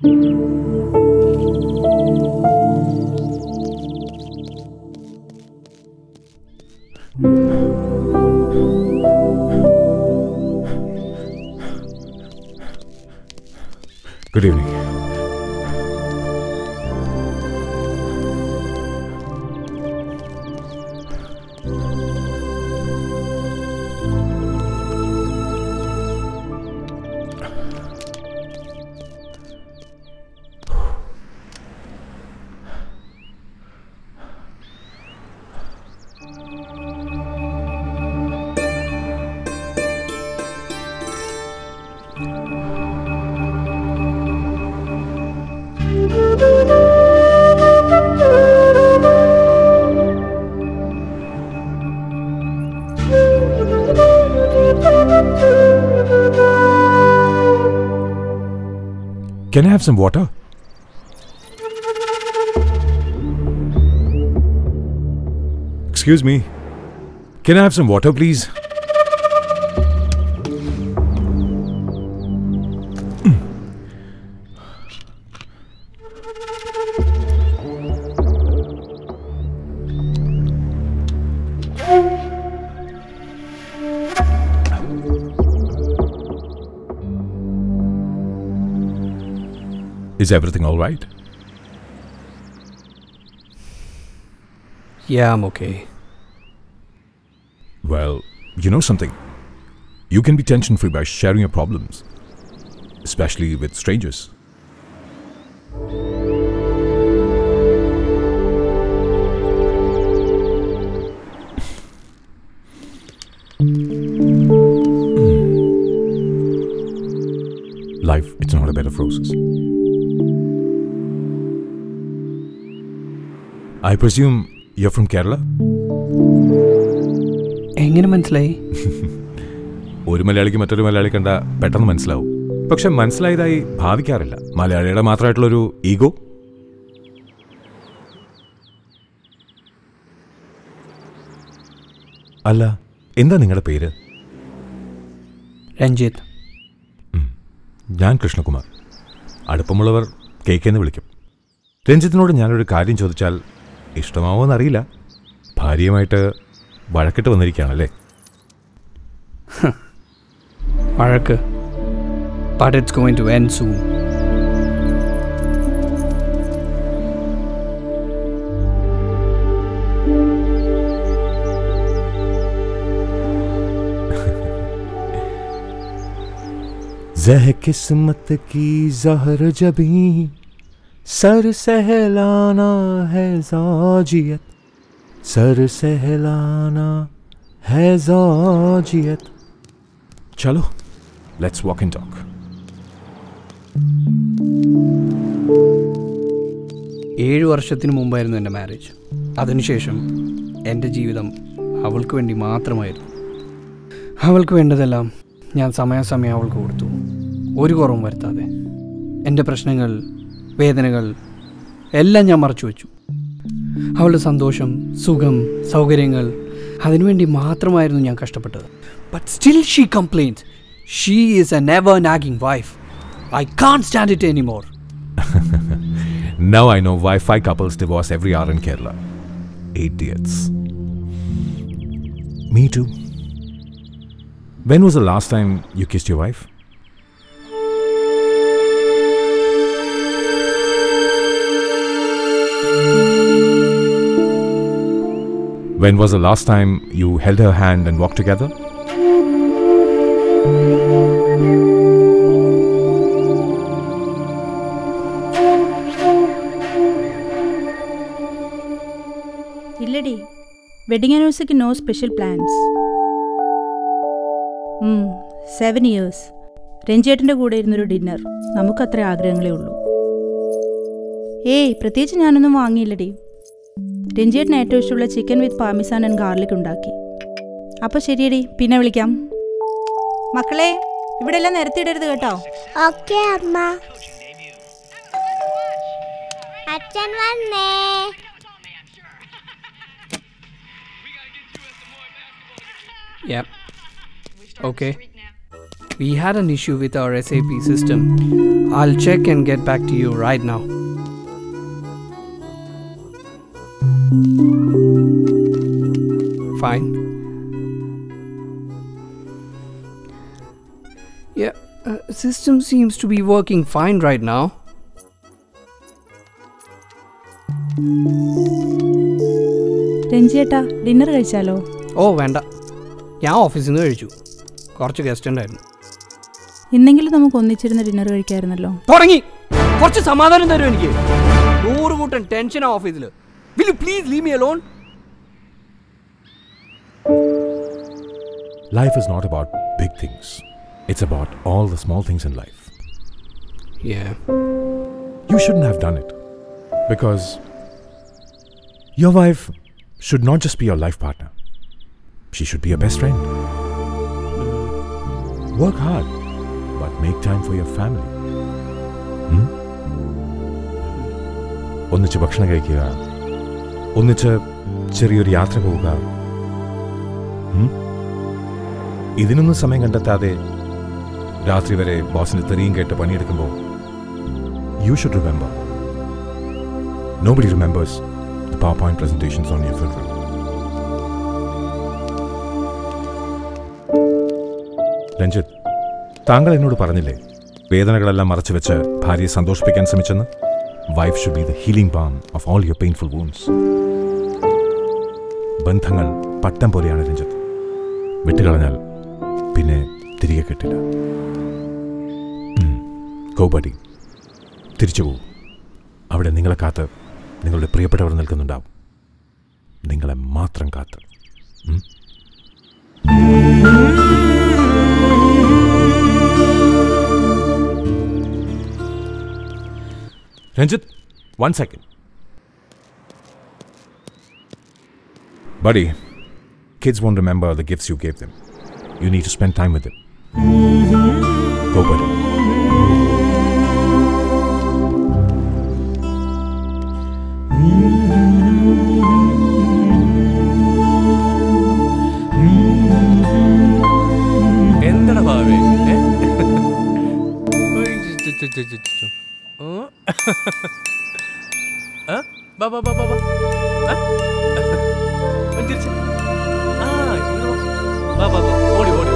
Good evening. Can I have some water? Excuse me. Can I have some water, please? Is everything all right? Yeah, I'm okay. Well, you know something? You can be tension-free by sharing your problems, especially with strangers. Life, it's not a bed of roses. I presume you're from Kerala? എങ്ങനെ മനസ്സിലായി? ഒരു മലയാളിക്ക് മറ്റൊരു മലയാളി കണ്ട പെട്ടെന്ന് മനസ്സിലാവും. പക്ഷെ മനസ്സിലായതായി ഭാവിക്കാറില്ല. മലയാളിയുടെ മാത്രമായിട്ടുള്ളൊരു ഈഗോ. അല്ല, എന്താ നിങ്ങളുടെ പേര്? രഞ്ജിത്ത്. ഞാൻ കൃഷ്ണകുമാർ. അടുപ്പമുള്ളവർ കേക്ക് എന്ന് വിളിക്കും. രഞ്ജിത്തിനോട് ഞാനൊരു കാര്യം ചോദിച്ചാൽ ഇഷ്ടമാവോന്നറിയില്ല. ഭാര്യയുമായിട്ട് വഴക്കിട്ട് വന്നിരിക്കുകയാണല്ലേ? വഴക്ക്. But it's going to end soon. ज़ह किस्मत की ज़हर जबी सर सहलाना है ज़ौजियत, सर सहलाना है ज़ौजियत. चलो, let's walk and talk. 7 വർഷത്തിന് മുമ്പായിരുന്നു എൻ്റെ മാരേജ്. അതിനുശേഷം എൻ്റെ ജീവിതം അവൾക്ക് വേണ്ടി മാത്രമായിരുന്നു. അവൾക്ക് വേണ്ടതെല്ലാം ഞാൻ സമയാസമയം അവൾക്ക് കൊടുത്തു, ഒരു കുറവും വരുത്താതെ. എൻ്റെ പ്രശ്നങ്ങൾ, വേദനകൾ എല്ലാം ഞാൻ മറച്ചു വെച്ചു. അവളുടെ സന്തോഷം, സുഖം, സൗകര്യങ്ങൾ, അതിനുവേണ്ടി മാത്രമായിരുന്നു ഞാൻ കഷ്ടപ്പെട്ടത്. But still she complains. She is a never nagging wife. I can't stand it anymore. Now I know why 5 couples divorce every hour in Kerala. Idiots. Me too. When was the last time you kissed your wife? When was the last time you held her hand and walked together? ഇല്ലടി, wedding ആനിവേഴ്സറിക്ക് no special plans. 7 years രഞ്ജേട്ടൻ്റെ കൂടെ ഇരുന്നൊരു dinner. നമുക്കത്ര ആഗ്രഹങ്ങളേ ഉള്ളൂ. പ്രത്യേകിച്ച് ഞാനൊന്നും വാങ്ങിയില്ലടി. രഞ്ജേട്ടന് ഏറ്റവും ഇഷ്ടമുള്ള chicken with parmesan and garlic ഉണ്ടാക്കി. അപ്പോൾ ശരിയടി, പിന്നെ വിളിക്കാം. മക്കളെ, ഇവിടെ എല്ലാം നിരത്തിയിടരുത് കേട്ടോ. ഓക്കേ അമ്മ. അച്ഛൻ വന്നേ. Yeah. Okay. We had an issue with our SAP system. I'll check and get back to you right now. Fine. Yeah, system seems to be working fine right now. രഞ്ജിയേട്ടാ ഡിന്നർ കഴിച്ചാലോ? ഓ വേണ്ട, ഞാൻ ഓഫീസിൽ നിന്ന് കഴിച്ചു. കുറച്ച് ഗസ്റ്റ് ഉണ്ടായിരുന്നു. ഇന്നെങ്കിലും നമുക്ക് ഒന്നിച്ചിരുന്ന് ഡിന്നർ കഴിക്കായിരുന്നല്ലോ. തുടങ്ങി. കുറച്ച് സമാധാനം തരും എനിക്ക്. 100 കൂട്ടം ടെൻഷനാ ഓഫീസിൽ. Will you please leave me alone? Life is not about big things. It's about all the small things in life. Yeah. You shouldn't have done it. Because your wife should not just be your life partner. She should be your best friend. Work hard, but make time for your family. ഒന്നിച്ച് ഭക്ഷണം കഴിക്കുക, ഒന്നിച്ച് ചെറിയൊരു യാത്ര പോവുക. ഇതിനൊന്നും സമയം കണ്ടെത്താതെ രാത്രി വരെ ബോസിന്റെ തെറിയും കേട്ട് പണിയെടുക്കുമ്പോൾ you should remember. Nobody remembers the PowerPoint presentations on your film. Ranjith, താങ്കൾ എന്നോട് പറഞ്ഞില്ലേ വേദനകളെല്ലാം മറച്ചുവെച്ച് ഭാര്യയെ സന്തോഷിപ്പിക്കാൻ ശ്രമിച്ചെന്ന്? Wife should be the healing balm of all your painful wounds. ബന്ധങ്ങൾ പട്ടം പോലെയാണ് രഞ്ജിത്ത്. വിട്ടുകളഞ്ഞാൽ പിന്നെ തിരികെ കിട്ടില്ല. ഗോപടി, തിരിച്ചു പോകൂ. അവിടെ നിങ്ങളെ കാത്ത് നിങ്ങളുടെ പ്രിയപ്പെട്ടവർ നിൽക്കുന്നുണ്ടാവും. നിങ്ങളെ മാത്രം കാത്ത്. Ranjit, 1 second. Buddy, kids won't remember the gifts you gave them. You need to spend time with them. Go, buddy. എന്താണ് ഭാവേ? ഓടി ഓടി.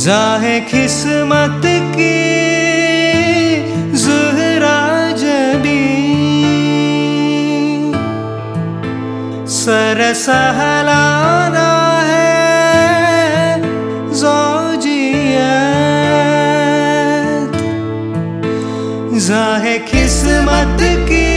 ज़ाहे किस्मत की ज़हरा जबी सर सहलाना है ज़ौजियत ज़ाहे किस्मत की